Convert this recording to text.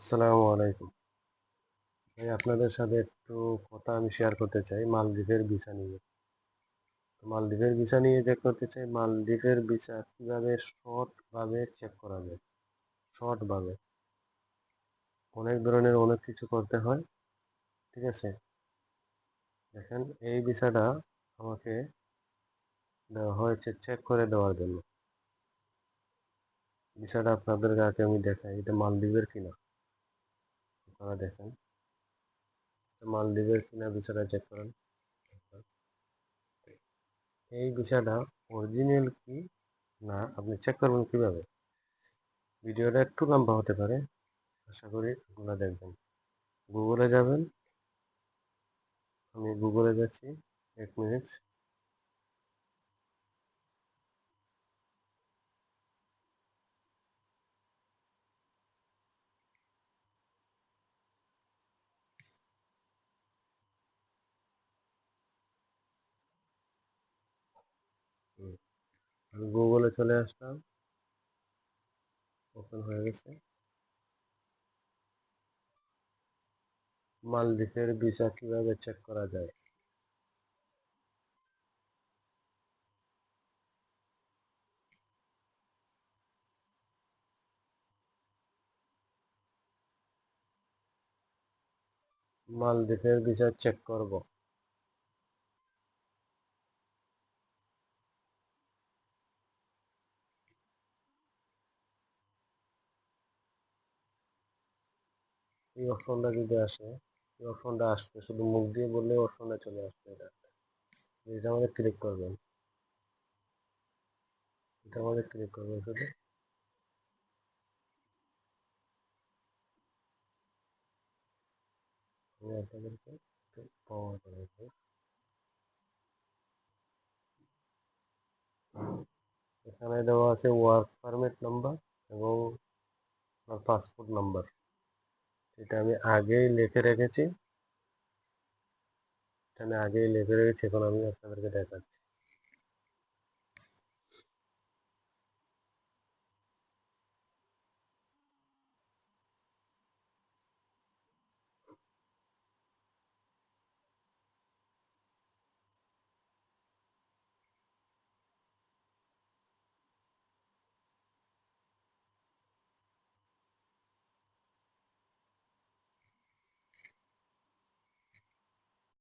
আসসালামু আলাইকুম। ভাই আপনাদের সাথে একটু কথা আমি শেয়ার করতে চাই মালদ্বীপের ভিসা নিয়ে। তো মালদ্বীপের ভিসা নিয়ে যে করতে চাই, মালদ্বীপের ভিসা কিভাবে ভাবে চেক করা যায়। ভাবে অনেক ধরনের অনেক কিছু করতে হয়। ঠিক আছে? দেখেন এই ভিসাটা আমাকে দেওয়া হয়েছে চেক করে দেওয়ার জন্য। ভিসাটা আপনাদের আগে আমি দেখাই, এটা মালদ্বীপের কিনা। আপনারা দেখেন মালদ্বীপের কিনা ভিসাটা চেক করেন। এই ভিসাটা অরিজিনাল কি না আপনি চেক করবেন কিভাবে? ভিডিওটা একটু লম্বা হতে পারে, আশা করি আপনারা দেখবেন। গুগলে যাবেন, আমি গুগলে যাচ্ছি, 1 মিনিট। আমি গুগলে চলে আসলাম, ওপেন হয়ে গেছে। মালদ্বীপের ভিসা কিভাবে চেক করা যায়। মালদ্বীপের ভিসা চেক করব। এই অপশনটা যদি আসে, এই অপশনটা আসবে, শুধু মুখ দিয়ে বললে অপশনটা চলে আসবে। এটা আমাদের ক্লিক করবেন, এটা আমাদের ক্লিক করবেন শুধু। আমি আপনাদেরকে প্রমাণ করে দেব। এখানে দেওয়া আছে ওয়ার্ক পারমিট নাম্বার এবং পাসপোর্ট নাম্বার। এটা আমি আগেই লিখে রেখেছি, এখানে আগেই লিখে রেখেছি, এখন আমি আপনাদেরকে দেখাচ্ছি।